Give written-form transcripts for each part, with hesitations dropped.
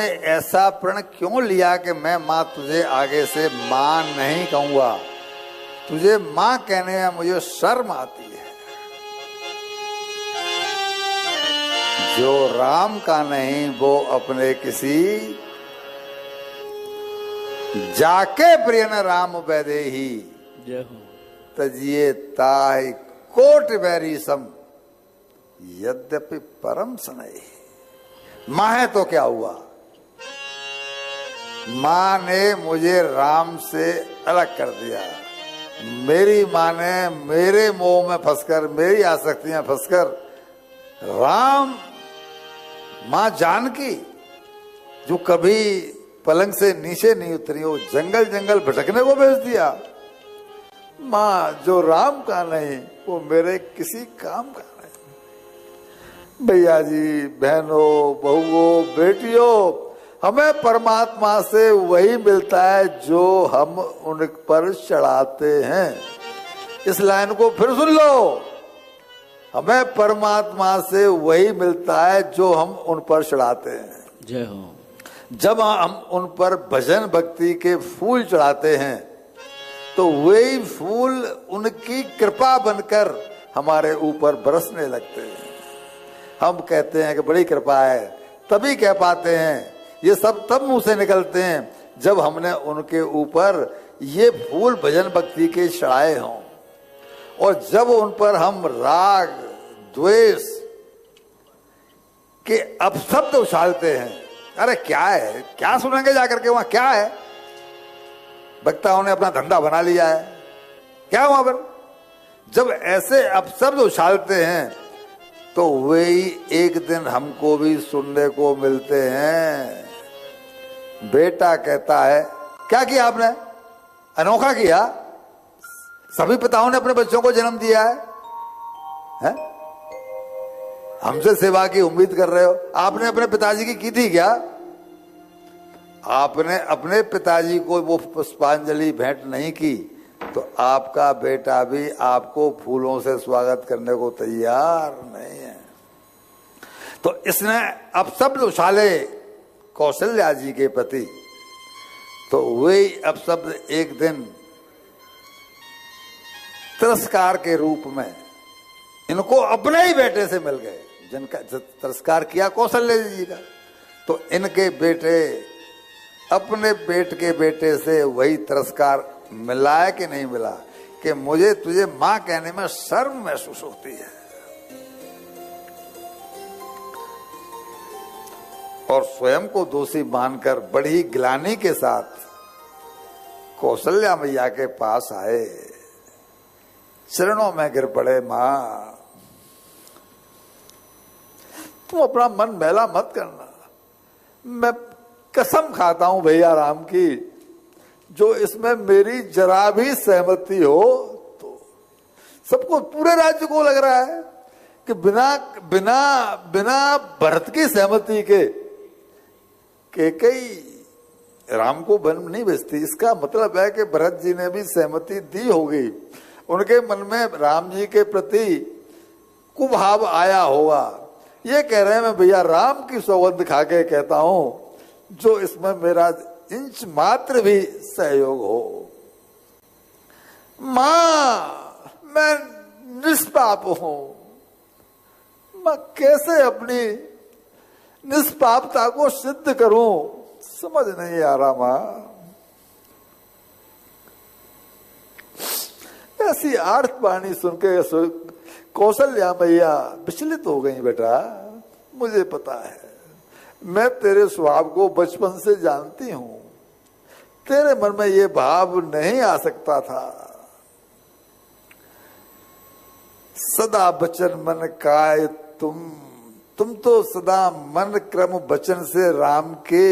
तूने ऐसा प्रण क्यों लिया कि मैं माँ तुझे आगे से माँ नहीं कहूंगा? तुझे माँ कहने में मुझे शर्म आती है। जो राम का नहीं वो अपने किसी जाके प्रिय न राम वैदेही तजिए ताहि कोट बैरी सम यद्यपि परम सनई। माँ है तो क्या हुआ? माँ ने मुझे राम से अलग कर दिया। मेरी माँ ने मेरे मोह में फंसकर, मेरी आसक्तियां फंसकर, राम माँ जानकी जो कभी पलंग से नीचे नहीं उतरी, वो जंगल जंगल भटकने को भेज दिया। माँ जो राम का नहीं वो मेरे किसी काम का नहीं। भैया जी, बहनों, बहुओं, बेटियों, हमें परमात्मा से वही मिलता है जो हम उन पर चढ़ाते हैं। इस लाइन को फिर सुन लो। हमें परमात्मा से वही मिलता है जो हम उन पर चढ़ाते हैं। जय हो। जब हम उन पर भजन भक्ति के फूल चढ़ाते हैं तो वही फूल उनकी कृपा बनकर हमारे ऊपर बरसने लगते हैं। हम कहते हैं कि बड़ी कृपा है, तभी कह पाते हैं। ये सब तब मुंह से निकलते हैं जब हमने उनके ऊपर ये फूल भजन भक्ति के चढ़ाए हों, और जब उन पर हम राग द्वेष के अपशब्द उछालते हैं। अरे क्या है, क्या सुनेंगे जाकर के वहां, क्या है? वक्ताओं ने अपना धंधा बना लिया है, क्या वहां पर? जब ऐसे अपशब्द उछालते हैं तो वही एक दिन हमको भी सुनने को मिलते हैं। बेटा कहता है, क्या किया आपने? अनोखा किया। सभी पिताओं ने अपने बच्चों को जन्म दिया है? हमसे सेवा की उम्मीद कर रहे हो? आपने अपने पिताजी की थी क्या? आपने अपने पिताजी को वो पुष्पांजलि भेंट नहीं की तो आपका बेटा भी आपको फूलों से स्वागत करने को तैयार नहीं है। तो इसने अपशब्द उछाले कौशल्या जी के प्रति, तो वही अपशब्द एक दिन तिरस्कार के रूप में इनको अपने ही बेटे से मिल गए, जिनका तिरस्कार किया कौशल्या जी का। तो इनके बेटे अपने बेट के बेटे से वही तिरस्कार मिला है कि नहीं मिला, कि मुझे तुझे मां कहने में शर्म महसूस होती है। और स्वयं को दोषी मानकर बड़ी ग्लानि के साथ कौशल्या मैया के पास आए, चरणों में गिर पड़े। मां, तुम अपना मन मैला मत करना। मैं कसम खाता हूं भैया राम की, जो इसमें मेरी जरा भी सहमति हो तो सबको, पूरे राज्य को लग रहा है कि बिना बिना बिना भरत की सहमति के कई राम को वन नहीं भेजती। इसका मतलब है कि भरत जी ने भी सहमति दी होगी, उनके मन में राम जी के प्रति कुभाव आया होगा। ये कह रहे हैं, मैं भैया राम की सौगंध खा के कहता हूं, जो इसमें मेरा इंच मात्र भी सहयोग हो। मां, मैं निष्पाप हूं, मैं कैसे अपनी निष्पापता को सिद्ध करूं, समझ नहीं आ रहा। मां, ऐसी आर्त वाणी सुन के कौशल्या मैया विचलित हो गई। बेटा, मुझे पता है, मैं तेरे स्वभाव को बचपन से जानती हूं, तेरे मन में ये भाव नहीं आ सकता था। सदा बचन मन काय तुम तो सदा मन क्रम वचन से राम के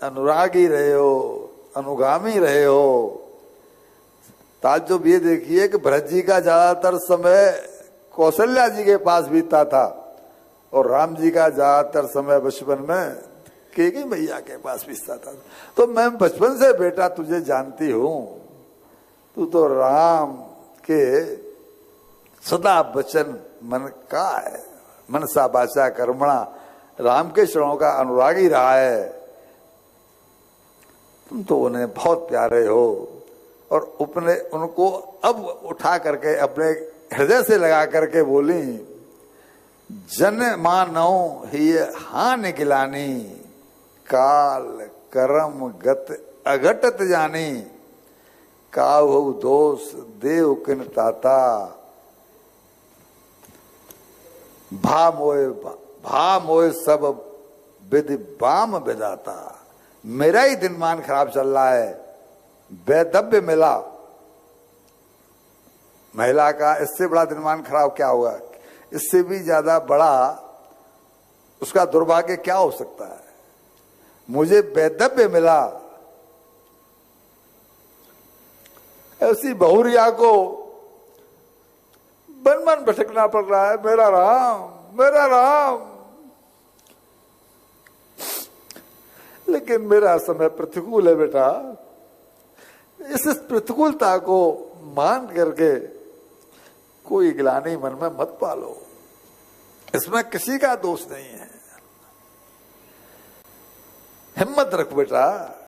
अनुरागी रहे हो, अनुगामी रहे हो। ताज्जुब ये देखिए कि भरत जी का ज्यादातर समय कौशल्या जी के पास बीता था और राम जी का ज्यादातर समय बचपन में कैकेयी मैया के पास बीतता था। तो मैं बचपन से बेटा तुझे जानती हूं, तू तो राम के सदा वचन मन का है, मनसा वाचा कर्मणा, राम के चरणों का अनुरागी रहा है। तुम तो उन्हें बहुत प्यारे हो, और अपने उनको अब उठा करके अपने हृदय से लगा करके बोली, जन मानव ही हानि गिलानी, काल कर्म गत अघटत जानी, काहु दोष देव किन ताता, भा मोय सब विधि बाम विदाता। मेरा ही दिनमान खराब चल रहा है, वैदव्य मिला महिला का, इससे बड़ा दिनमान खराब क्या होगा, इससे भी ज्यादा बड़ा उसका दुर्भाग्य क्या हो सकता है। मुझे वैदव्य मिला, ऐसी बहुरिया को बन मन भटकना पड़ रहा है। मेरा राम, मेरा राम, लेकिन मेरा समय प्रतिकूल है बेटा। इस प्रतिकूलता को मान करके कोई ग्लानि मन में मत पालो, इसमें किसी का दोष नहीं है। हिम्मत रख बेटा।